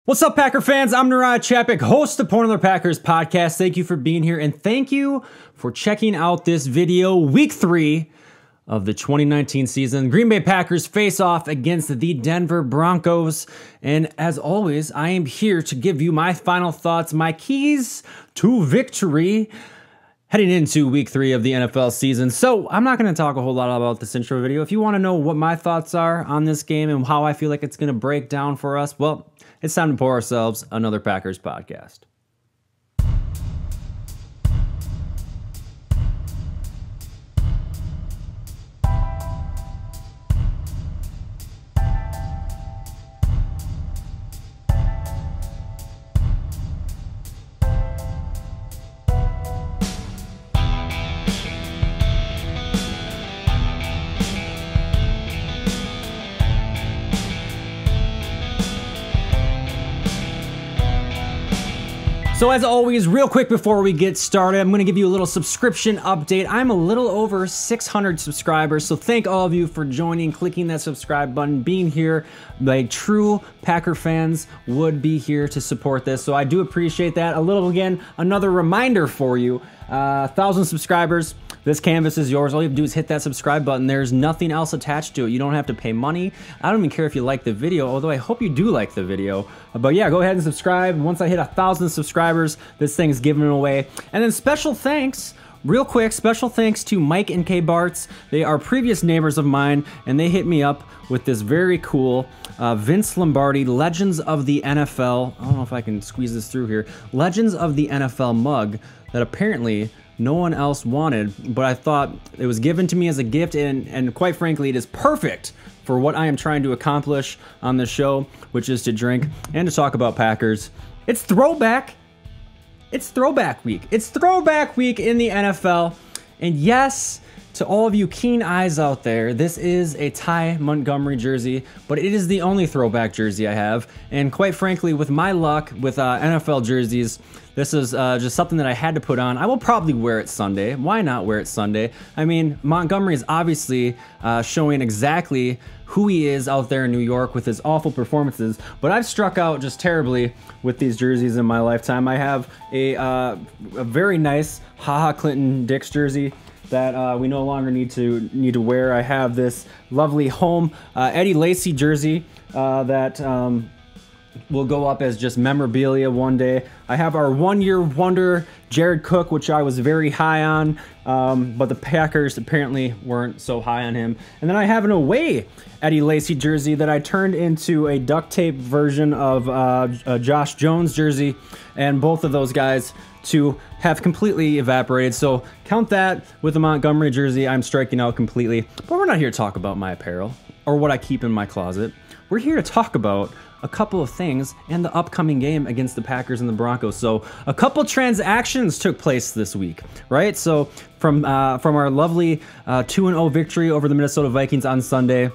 What's up, Packer fans? I'm Untitled Chapter, host of Monologue Packers podcast. Thank you for being here, and thank you for checking out this video. Week 3 of the 2019 season. Green Bay Packers face off against the Denver Broncos. And as always, I am here to give you my final thoughts, my keys to victory heading into week 3 of the NFL season. So I'm not going to talk a whole lot about this intro video. If you want to know what my thoughts are on this game and how I feel like it's going to break down for us, well, it's time to pour ourselves another Packers podcast. So as always, real quick before we get started, I'm going to give you a little subscription update. I'm a little over 600 subscribers, so thank all of you for joining, clicking that subscribe button, being here. Like true Packer fans would be here to support this, so I do appreciate that. Another reminder for you, 1,000 subscribers. This canvas is yours. All you have to do is hit that subscribe button. There's nothing else attached to it. You don't have to pay money. I don't even care if you like the video, although I hope you do like the video. But yeah, go ahead and subscribe. Once I hit 1,000 subscribers, this thing's given away. And then special thanks, real quick, special thanks to Mike and Kay Bartz. They are previous neighbors of mine, and they hit me up with this very cool Vince Lombardi Legends of the NFL. I don't know if I can squeeze this through here. Legends of the NFL mug that apparently no one else wanted, but I thought it was given to me as a gift, and quite frankly, it is perfect for what I am trying to accomplish on this show, which is to drink and to talk about Packers. It's Throwback. It's Throwback Week. It's Throwback Week in the NFL, and yes, to all of you keen eyes out there, this is a Ty Montgomery jersey, but it is the only throwback jersey I have. And quite frankly, with my luck with NFL jerseys, this is just something that I had to put on. I will probably wear it Sunday. Why not wear it Sunday? I mean, Montgomery is obviously showing exactly who he is out there in New York with his awful performances, but I've struck out just terribly with these jerseys in my lifetime. I have a very nice Ha Ha Clinton-Dix jersey that we no longer need to wear. I have this lovely home Eddie Lacy jersey that will go up as just memorabilia one day. I have our one-year wonder Jared Cook, which I was very high on, but the Packers apparently weren't so high on him. And then I have an away Eddie Lacy jersey that I turned into a duct tape version of a Josh Jones jersey, and both of those guys to have completely evaporated. So count that with the Montgomery jersey. I'm striking out completely. But we're not here to talk about my apparel or what I keep in my closet. We're here to talk about a couple of things and the upcoming game against the Packers and the Broncos. So a couple transactions took place this week, right? So from our lovely 2-0 victory over the Minnesota Vikings on Sunday,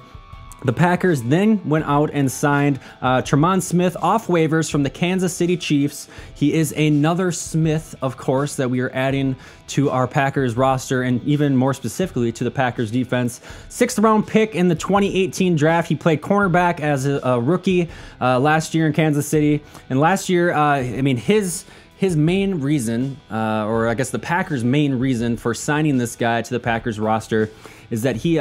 the Packers then went out and signed Tremont Smith off waivers from the Kansas City Chiefs. He is another Smith, of course, that we are adding to our Packers roster, and even more specifically to the Packers defense. 6th round pick in the 2018 draft. He played cornerback as a rookie last year in Kansas City. And last year, I mean, his main reason, or I guess the Packers' main reason for signing this guy to the Packers roster is that he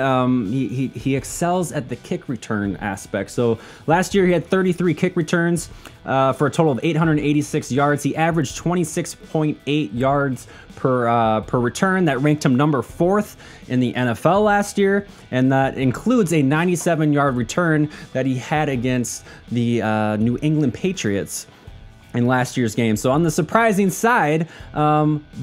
excels at the kick return aspect. So last year he had 33 kick returns for a total of 886 yards. He averaged 26.8 yards per return. That ranked him number 4th in the NFL last year, and that includes a 97-yard return that he had against the New England Patriots in last year's game. So on the surprising side,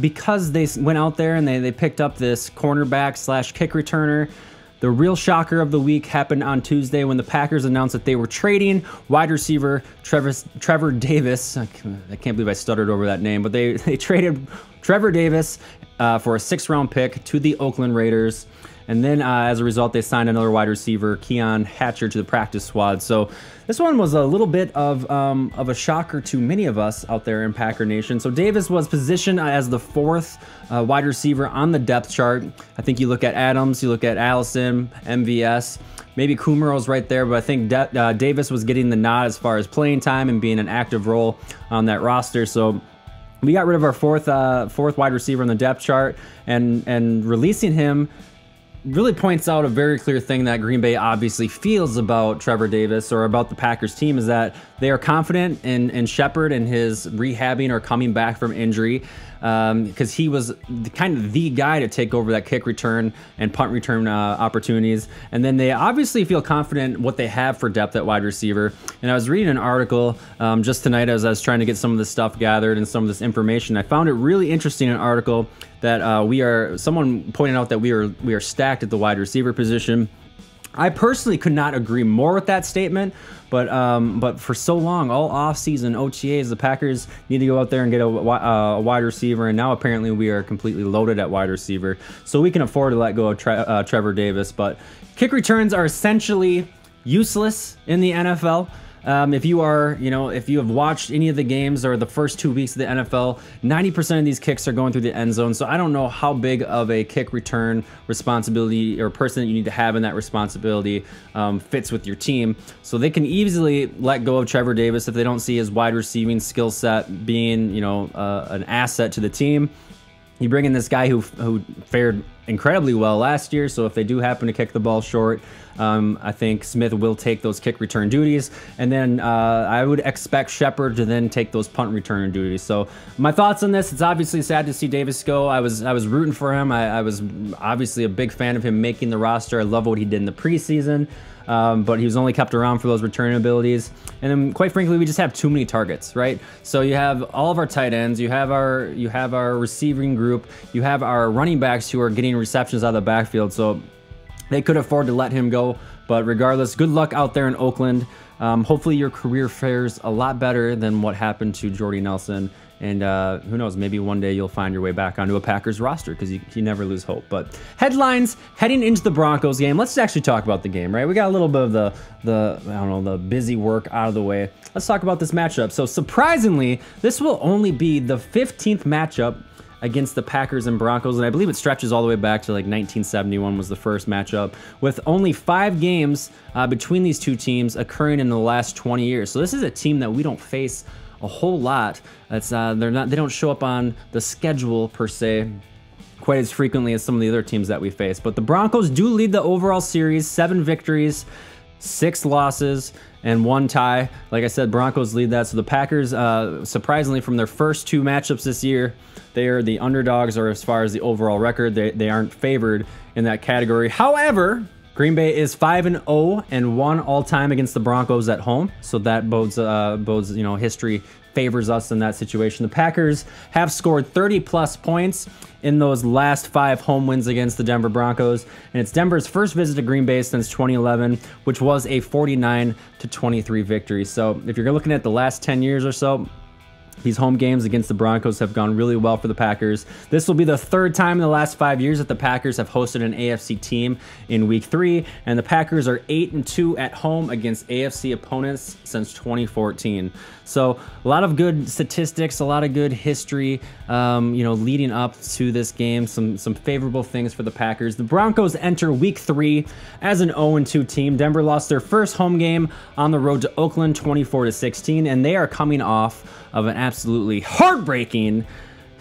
because they went out there and they picked up this cornerback / kick returner, the real shocker of the week happened on Tuesday when the Packers announced that they were trading wide receiver Trevor Davis. I can't believe I stuttered over that name, but they traded Trevor Davis for a 6th round pick to the Oakland Raiders. And then as a result, they signed another wide receiver, Keon Hatcher, to the practice squad. So this one was a little bit of a shocker to many of us out there in Packer Nation. So Davis was positioned as the 4th wide receiver on the depth chart. I think you look at Adams, you look at Allison, MVS, maybe Kumerow's right there, but I think Davis was getting the nod as far as playing time and being an active role on that roster. So we got rid of our fourth wide receiver on the depth chart, and releasing him really points out a very clear thing that Green Bay obviously feels about Trevor Davis, or about the Packers team, is that they are confident in Shepard and his rehabbing or coming back from injury, because he was kind of the guy to take over that kick return and punt return opportunities. And then they obviously feel confident what they have for depth at wide receiver. And I was reading an article just tonight as I was trying to get some of this stuff gathered and some of this information. I found it really interesting, an article that someone pointed out that we are stacked at the wide receiver position. I personally could not agree more with that statement, but for so long, all offseason OTAs, the Packers need to go out there and get a wide receiver, and now apparently we are completely loaded at wide receiver, so we can afford to let go of Trevor Davis. But kick returns are essentially useless in the NFL. If you have watched any of the games or the first 2 weeks of the NFL, 90% of these kicks are going through the end zone. So I don't know how big of a kick return responsibility or person that you need to have in that responsibility fits with your team. So they can easily let go of Trevor Davis if they don't see his wide receiving skill set being, an asset to the team. You bring in this guy who fared incredibly well last year, so if they do happen to kick the ball short, I think Smith will take those kick return duties, and then I would expect Shepard to then take those punt return duties. So my thoughts on this: it's obviously sad to see Davis go. I was rooting for him. I was obviously a big fan of him making the roster. I love what he did in the preseason. But he was only kept around for those return abilities. And then, quite frankly, we just have too many targets, right? So you have all of our tight ends, you have our receiving group, you have our running backs who are getting receptions out of the backfield. So they could afford to let him go. But regardless, good luck out there in Oakland. Hopefully your career fares a lot better than what happened to Jordy Nelson. And who knows, maybe one day you'll find your way back onto a Packers roster, because you never lose hope. But headlines heading into the Broncos game. Let's actually talk about the game, right? We got a little bit of the busy work out of the way. Let's talk about this matchup. So surprisingly, this will only be the 15th matchup against the Packers and Broncos, and I believe it stretches all the way back to like 1971 was the first matchup, with only 5 games between these two teams occurring in the last 20 years. So this is a team that we don't face a whole lot. They don't show up on the schedule per se quite as frequently as some of the other teams that we face. But the Broncos do lead the overall series, 7 victories, 6 losses, and 1 tie. Like I said, Broncos lead that. So the Packers, surprisingly, from their first 2 matchups this year, they are the underdogs, or as far as the overall record, they aren't favored in that category. However, Green Bay is 5-0 and 1 all-time against the Broncos at home, so that bodes history favors us in that situation. The Packers have scored 30-plus points in those last 5 home wins against the Denver Broncos, and it's Denver's first visit to Green Bay since 2011, which was a 49-23 victory. So if you're looking at the last 10 years or so, these home games against the Broncos have gone really well for the Packers. This will be the 3rd time in the last 5 years that the Packers have hosted an AFC team in Week 3, and the Packers are 8-2 at home against AFC opponents since 2014. So a lot of good statistics, a lot of good history, leading up to this game. Some favorable things for the Packers. The Broncos enter Week 3 as an 0-2 team. Denver lost their first home game on the road to Oakland, 24-16, and they are coming off of an absolutely heartbreaking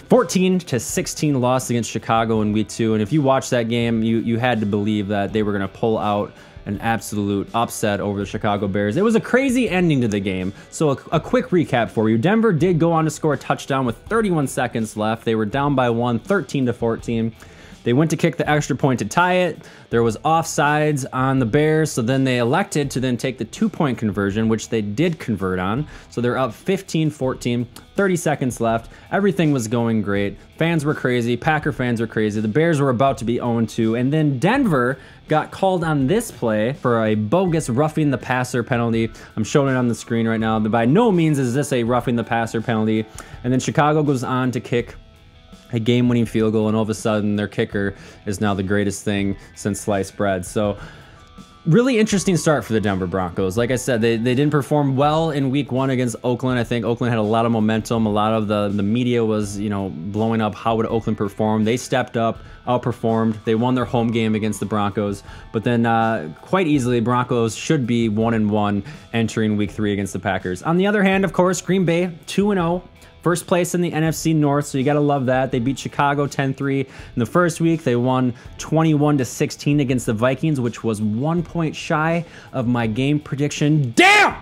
14-16 loss against Chicago in Week 2. And if you watched that game, you had to believe that they were going to pull out an absolute upset over the Chicago Bears. It was a crazy ending to the game. So a quick recap for you. Denver did go on to score a touchdown with 31 seconds left. They were down by 1, 13-14. They went to kick the extra point to tie it. There was offsides on the Bears, so then they elected to then take the 2-point conversion, which they did convert on. So they're up 15-14, 30 seconds left. Everything was going great. Fans were crazy. Packer fans were crazy. The Bears were about to be 0-2, and then Denver got called on this play for a bogus roughing the passer penalty. I'm showing it on the screen right now. By no means is this a roughing the passer penalty. And then Chicago goes on to kick a game-winning field goal, and all of a sudden their kicker is now the greatest thing since sliced bread. So really interesting start for the Denver Broncos. Like I said, they didn't perform well in week 1 against Oakland. I think Oakland had a lot of momentum. A lot of the media was, blowing up how would Oakland perform. They stepped up, outperformed. They won their home game against the Broncos. But then quite easily, Broncos should be 1-1 entering week 3 against the Packers. On the other hand, of course, Green Bay 2-0. First place in the NFC North, so you got to love that. They beat Chicago 10-3 in the first week. They won 21-16 against the Vikings, which was 1 point shy of my game prediction. Damn!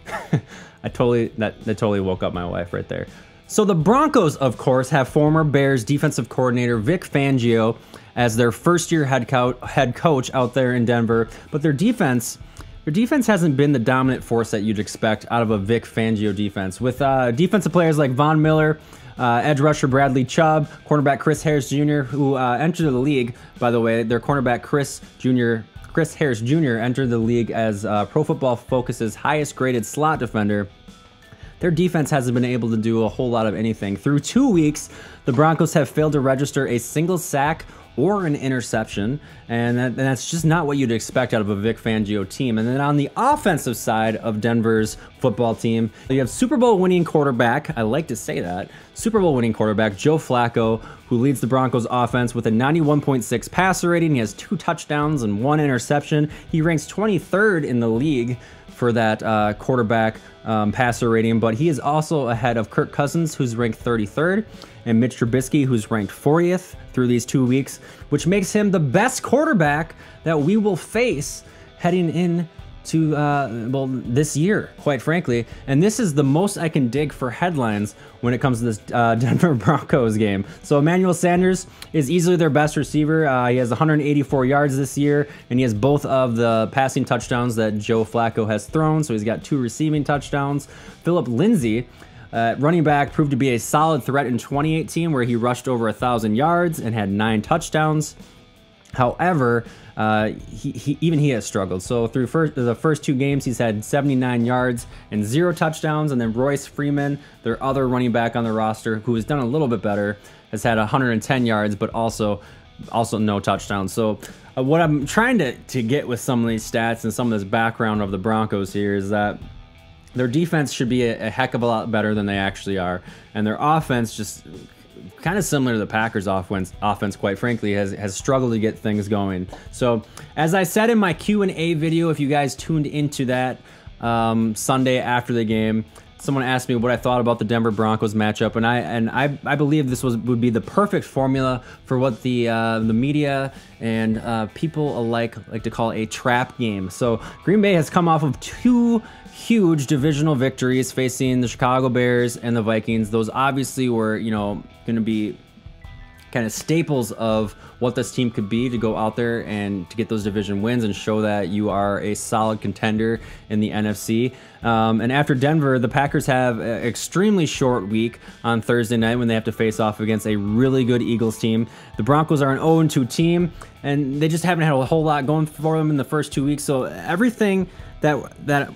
that totally woke up my wife right there. So the Broncos, of course, have former Bears defensive coordinator Vic Fangio as their first-year head coach out there in Denver, but their defense hasn't been the dominant force that you'd expect out of a Vic Fangio defense. With defensive players like Von Miller, edge rusher Bradley Chubb, cornerback Chris Harris Jr., who entered the league, by the way, their cornerback Chris Harris Jr. entered the league as Pro Football Focus's highest graded slot defender. Their defense hasn't been able to do a whole lot of anything. Through 2 weeks, the Broncos have failed to register a single sack or an interception, and that's just not what you'd expect out of a Vic Fangio team. And then on the offensive side of Denver's football team, you have Super Bowl winning quarterback, I like to say that, Super Bowl winning quarterback Joe Flacco, who leads the Broncos offense with a 91.6 passer rating. He has 2 touchdowns and 1 interception. He ranks 23rd in the league for that quarterback passer rating, but he is also ahead of Kirk Cousins, who's ranked 33rd, and Mitch Trubisky, who's ranked 40th through these 2 weeks, which makes him the best quarterback that we will face heading in to this year, quite frankly. And this is the most I can dig for headlines when it comes to this Denver Broncos game. So Emmanuel Sanders is easily their best receiver. He has 184 yards this year, and he has both of the passing touchdowns that Joe Flacco has thrown, so he's got 2 receiving touchdowns. Phillip Lindsay, running back, proved to be a solid threat in 2018, where he rushed over 1,000 yards and had 9 touchdowns. However, he has struggled. So through the first 2 games, he's had 79 yards and 0 touchdowns. And then Royce Freeman, their other running back on the roster, who has done a little bit better, has had 110 yards, but also no touchdowns. So what I'm trying to get with some of these stats and some of this background of the Broncos here is that their defense should be a heck of a lot better than they actually are. And their offense, just kind of similar to the Packers offense, quite frankly, has struggled to get things going. So as I said in my Q&A video, if you guys tuned into that Sunday after the game, someone asked me what I thought about the Denver Broncos matchup, and I believe this would be the perfect formula for what the media and people alike like to call a trap game. So Green Bay has come off of 2 huge divisional victories facing the Chicago Bears and the Vikings. Those obviously were, going to be kind of staples of what this team could be, to go out there and to get those division wins and show that you are a solid contender in the NFC. And after Denver, the Packers have an extremely short week on Thursday night when they have to face off against a really good Eagles team. The Broncos are an 0-2 team, and they just haven't had a whole lot going for them in the first 2 weeks. So everything that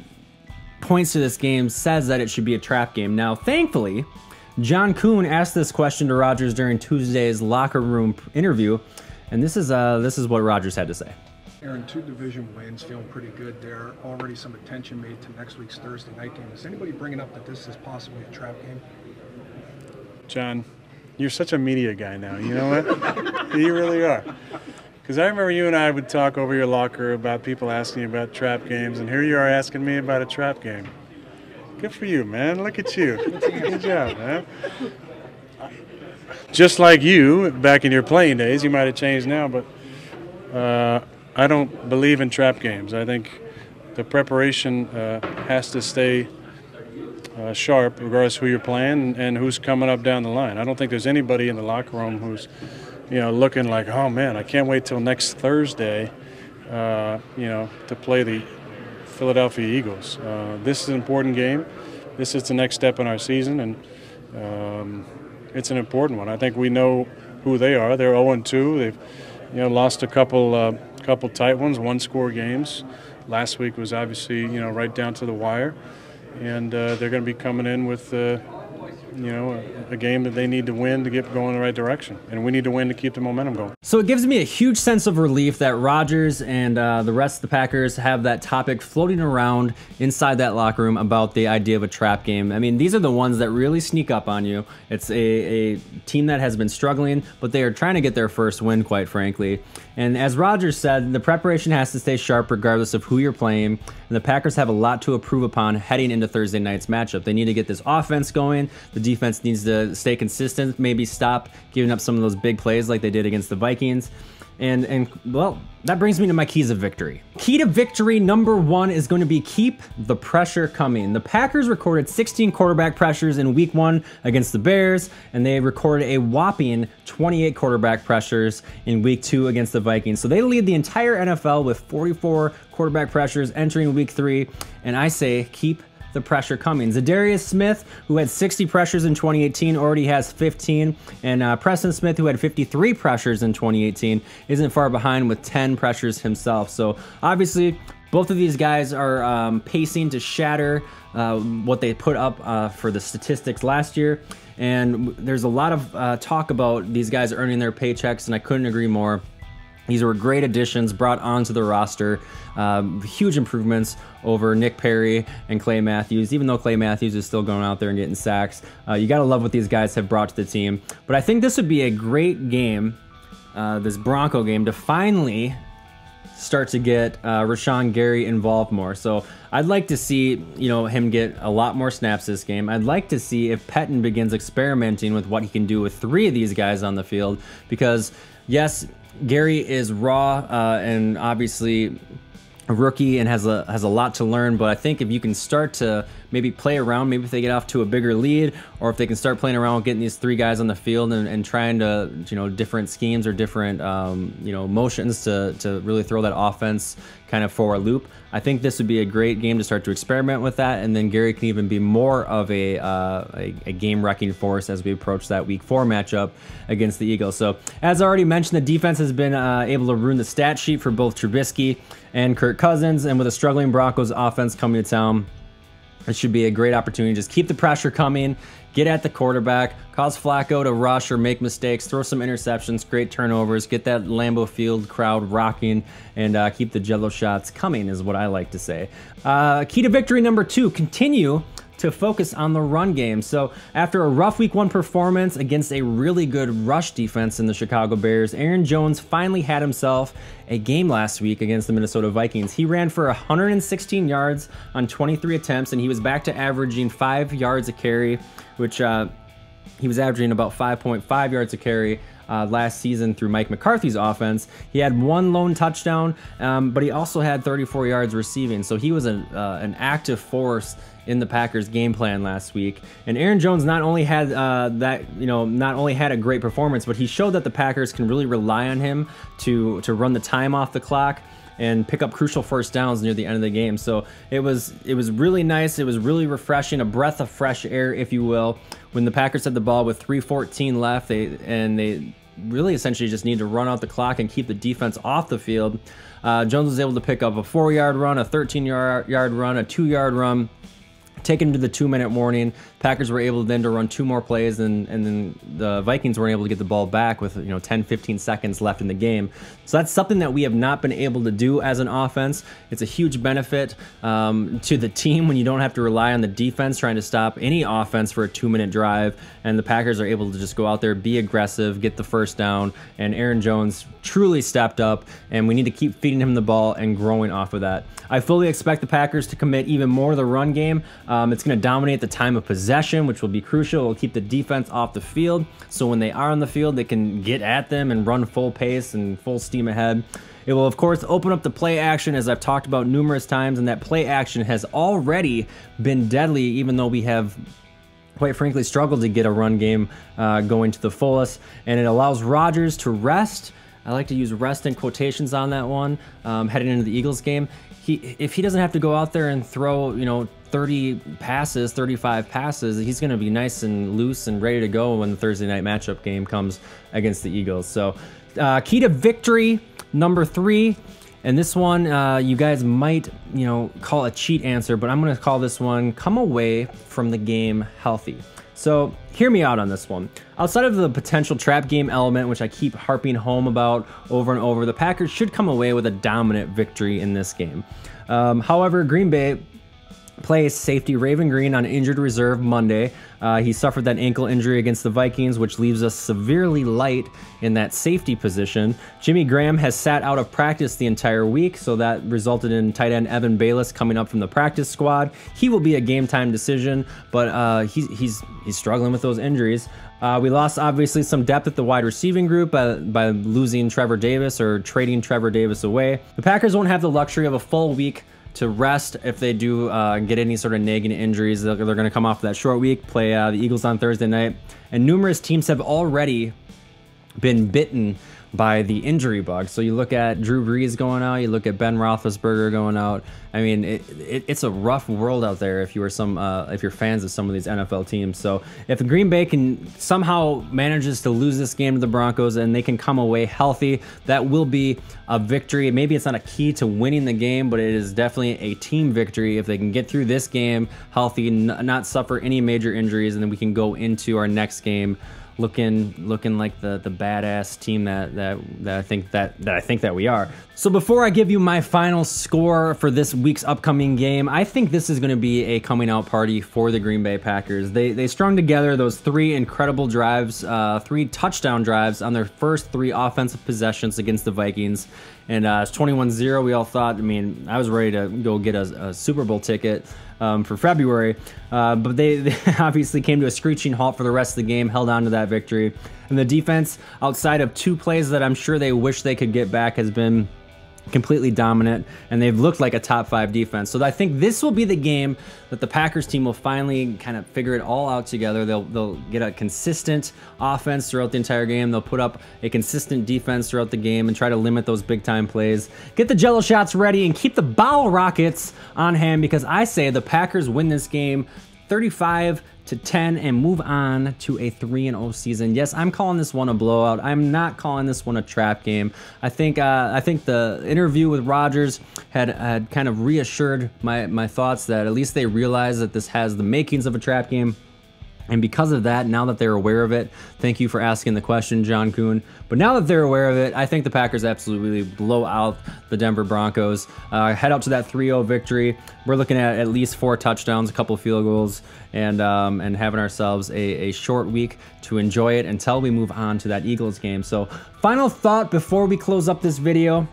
points to this game says that it should be a trap game. Now, thankfully, John Kuhn asked this question to Rodgers during Tuesday's locker room interview, and this is what Rodgers had to say. Aaron, 2 division wins, feeling pretty good there. Already some attention made to next week's Thursday night game. Is anybody bringing up that this is possibly a trap game? John, you're such a media guy now. You know what? You really are. Because I remember you and I would talk over your locker about people asking you about trap games, and here you are asking me about a trap game. Good for you, man. Look at you. Good job, man. Just like you, back in your playing days, you might have changed now, but I don't believe in trap games. I think the preparation has to stay sharp, regardless of who you're playing and who's coming up down the line. I don't think there's anybody in the locker room who's looking like, oh man, I can't wait till next Thursday, to play the Philadelphia Eagles. This is an important game. This is the next step in our season, and it's an important one. I think we know who they are. They're 0-2. They've lost a couple tight ones, 1-score games. Last week was obviously right down to the wire, and they're going to be coming in with a game that they need to win to get going in the right direction, and we need to win to keep the momentum going. So it gives me a huge sense of relief that Rodgers and the rest of the Packers have that topic floating around inside that locker room about the idea of a trap game. I mean, these are the ones that really sneak up on you. It's a team that has been struggling, but they are trying to get their first win, quite frankly. And as Rodgers said, the preparation has to stay sharp regardless of who you're playing. And the Packers have a lot to improve upon heading into Thursday night's matchup. They need to get this offense going. The defense needs to stay consistent, maybe stop giving up some of those big plays like they did against the Vikings. And well, that brings me to my keys of victory. Key to victory number 1 is going to be keep the pressure coming. The Packers recorded 16 quarterback pressures in week 1 against the Bears, and they recorded a whopping 28 quarterback pressures in week 2 against the Vikings. So they lead the entire NFL with 44 quarterback pressures entering week 3, and I say keep the pressure coming. Zadarius Smith, who had 60 pressures in 2018, already has 15, and Preston Smith, who had 53 pressures in 2018, isn't far behind with 10 pressures himself. So obviously, both of these guys are pacing to shatter what they put up for the statistics last year. And there's a lot of talk about these guys earning their paychecks, and I couldn't agree more. These were great additions brought onto the roster. Huge improvements over Nick Perry and Clay Matthews, even though Clay Matthews is still going out there and getting sacks. You got to love what these guys have brought to the team. But I think this would be a great game, this Bronco game, to finally start to get Rashawn Gary involved more. So I'd like to see, him get a lot more snaps this game. I'd like to see if Pettin begins experimenting with what he can do with 3 of these guys on the field, because yes, Gary is raw and obviously a rookie and has a lot to learn, but I think if you can start to maybe play around, maybe if they get off to a bigger lead, or if they can start playing around with getting these 3 guys on the field and trying to, different schemes or different, motions to really throw that offense kind of for a loop. I think this would be a great game to start to experiment with that, and then Gary can even be more of a game-wrecking force as we approach that Week 4 matchup against the Eagles. So, as I already mentioned, the defense has been able to ruin the stat sheet for both Trubisky and Kirk Cousins, and with a struggling Broncos offense coming to town, it should be a great opportunity. Just keep the pressure coming, get at the quarterback, cause Flacco to rush or make mistakes, throw some interceptions, great turnovers, get that Lambeau Field crowd rocking, and keep the jello shots coming is what I like to say. Key to victory number 2, continue to focus on the run game. So after a rough week 1 performance against a really good rush defense in the Chicago Bears, Aaron Jones finally had himself a game last week against the Minnesota Vikings. He ran for 116 yards on 23 attempts, and he was back to averaging 5 yards a carry, which he was averaging about 5.5 yards a carry last season through Mike McCarthy's offense. He had 1 lone touchdown, but he also had 34 yards receiving. So he was an active force in the Packers game plan last week. And Aaron Jones not only had not only had a great performance, but he showed that the Packers can really rely on him to run the time off the clock and pick up crucial first downs near the end of the game. So it was really nice. It was really refreshing, a breath of fresh air, if you will, when the Packers had the ball with 3:14 left. They really essentially just need to run out the clock and keep the defense off the field. Jones was able to pick up a 4-yard run, a 13-yard run, a 2-yard run, taken to the 2-minute warning. Packers were able then to run 2 more plays, and then the Vikings weren't able to get the ball back with 10-15 seconds left in the game. So that's something that we have not been able to do as an offense. It's a huge benefit to the team when you don't have to rely on the defense trying to stop any offense for a 2-minute drive, and the Packers are able to just go out there, be aggressive, get the first down, and Aaron Jones truly stepped up, and we need to keep feeding him the ball and growing off of that. I fully expect the Packers to commit even more to the run game. It's going to dominate the time of possession, which will be crucial. It will keep the defense off the field, so when they are on the field, they can get at them and run full pace and full steam ahead. It will, of course, open up the play action, as I've talked about numerous times, and that play action has already been deadly, even though we have, quite frankly, struggled to get a run game going to the fullest. And it allows Rodgers to rest. I like to use rest in quotations on that one, heading into the Eagles game. If he doesn't have to go out there and throw, 30 passes, 35 passes, he's going to be nice and loose and ready to go when the Thursday night matchup game comes against the Eagles. So key to victory number 3, and this one you guys might, call a cheat answer, but I'm going to call this one come away from the game healthy. So hear me out on this one. Outside of the potential trap game element, which I keep harping home about over and over, the Packers should come away with a dominant victory in this game. However, Green Bay plays safety Raven Green on injured reserve Monday. He suffered that ankle injury against the Vikings, which leaves us severely light in that safety position. Jimmy Graham has sat out of practice the entire week, so that resulted in tight end Evan Bayless coming up from the practice squad. He will be a game time decision, but he's struggling with those injuries. We lost obviously some depth at the wide receiving group by losing Trevor Davis or trading Trevor Davis away. The Packers won't have the luxury of a full week to rest if they do get any sort of nagging injuries. They're going to come off that short week, play the Eagles on Thursday night, and numerous teams have already been bitten by the injury bug. So you look at Drew Brees going out, you look at Ben Roethlisberger going out. I mean, it's a rough world out there if you're fans of some of these NFL teams. So if Green Bay can somehow manages to lose this game to the Broncos and they can come away healthy, that will be a victory. Maybe it's not a key to winning the game, but it is definitely a team victory if they can get through this game healthy, not suffer any major injuries, and then we can go into our next game looking like the badass team that I think that we are. So before I give you my final score for this week's upcoming game, I think this is going to be a coming out party for the Green Bay Packers. They strung together those 3 incredible drives, 3 touchdown drives on their first 3 offensive possessions against the Vikings. And it's 21-0. We all thought, I mean, I was ready to go get a Super Bowl ticket for February, but they obviously came to a screeching halt for the rest of the game, held on to that victory. And the defense, outside of 2 plays that I'm sure they wish they could get back, has been completely dominant, and they've looked like a top 5 defense. So I think this will be the game that the Packers team will finally kind of figure it all out together. They'll get a consistent offense throughout the entire game. They'll put up a consistent defense throughout the game and try to limit those big time plays. Get the jello shots ready and keep the bowel rockets on hand, because I say the Packers win this game 35-10 and move on to a 3-0 season. Yes, I'm calling this one a blowout. I'm not calling this one a trap game. I think the interview with Rodgers had kind of reassured my thoughts that at least they realize that this has the makings of a trap game. And because of that, now that they're aware of it, thank you for asking the question, John Kuhn. But now that they're aware of it, I think the Packers absolutely blow out the Denver Broncos. Head out to that 3-0 victory. We're looking at least 4 touchdowns, a couple field goals, and having ourselves a short week to enjoy it until we move on to that Eagles game. So final thought before we close up this video.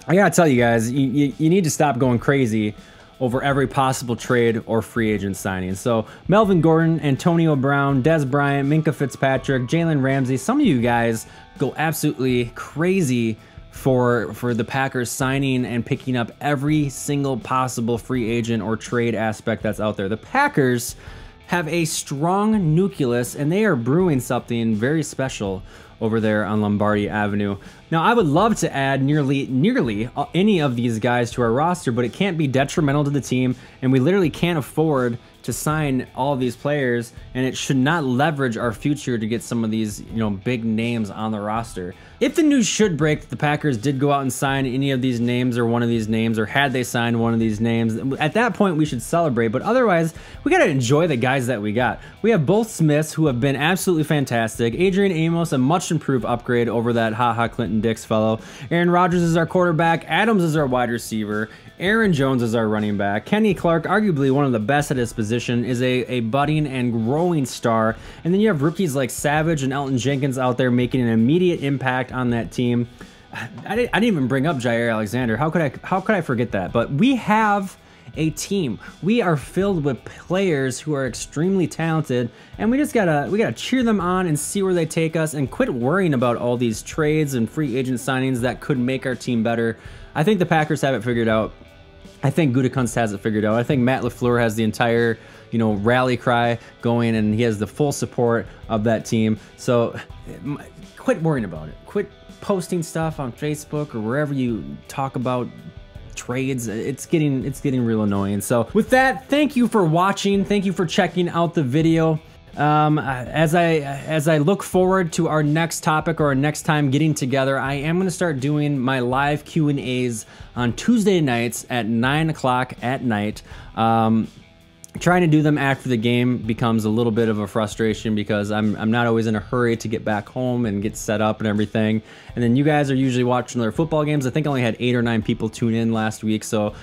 I gotta tell you guys, you need to stop going crazy over every possible trade or free agent signing. So Melvin Gordon, Antonio Brown, Des Bryant, Minkah Fitzpatrick, Jalen Ramsey, some of you guys go absolutely crazy for the Packers signing and picking up every single possible free agent or trade aspect that's out there. The Packers have a strong nucleus, and they are brewing something very special over there on Lombardi Avenue. Now, I would love to add nearly any of these guys to our roster, but it can't be detrimental to the team, and we literally can't afford to sign all of these players, and it should not leverage our future to get some of these, big names on the roster. If the news should break that the Packers did go out and sign any of these names or one of these names, or had they signed one of these names, at that point we should celebrate. But otherwise, we got to enjoy the guys that we got. We have both Smiths, who have been absolutely fantastic. Adrian Amos, a much improved upgrade over that Clinton Dix fellow. Aaron Rodgers is our quarterback. Adams is our wide receiver. Aaron Jones is our running back. Kenny Clark, arguably one of the best at his position, is a budding and growing star. And then you have rookies like Savage and Elton Jenkins out there making an immediate impact on that team. I didn't even bring up Jair Alexander. How could I forget that? But we have a team. We are filled with players who are extremely talented, and we gotta cheer them on and see where they take us, and quit worrying about all these trades and free agent signings that could make our team better. I think the Packers have it figured out. I think Gutekunst has it figured out. I think Matt LaFleur has the entire, rally cry going, and he has the full support of that team. So quit worrying about it. Quit posting stuff on Facebook or wherever you talk about trades. It's getting real annoying. So with that, thank you for watching. Thank you for checking out the video. As I look forward to our next topic or our next time getting together, I am going to start doing my live Q&As on Tuesday nights at 9 o'clock at night. trying to do them after the game becomes a little bit of a frustration because I'm not always in a hurry to get back home and get set up and everything. And then you guys are usually watching their football games. I think I only had 8 or 9 people tune in last week. So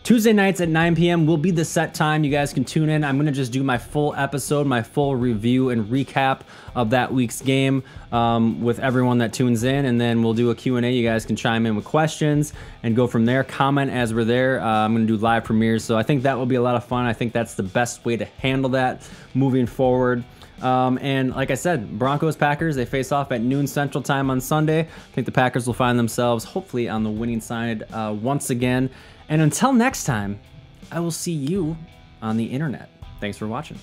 Tuesday nights at 9 p.m. will be the set time. You guys can tune in. I'm going to just do my full episode, my full review and recap of that week's game with everyone that tunes in, and then we'll do a Q&A. You guys can chime in with questions and go from there. Comment as we're there. I'm going to do live premieres, so I think that will be a lot of fun. I think that's the best way to handle that moving forward. And like I said, Broncos-Packers, they face off at noon Central Time on Sunday. I think the Packers will find themselves hopefully on the winning side once again. And until next time, I will see you on the internet. Thanks for watching.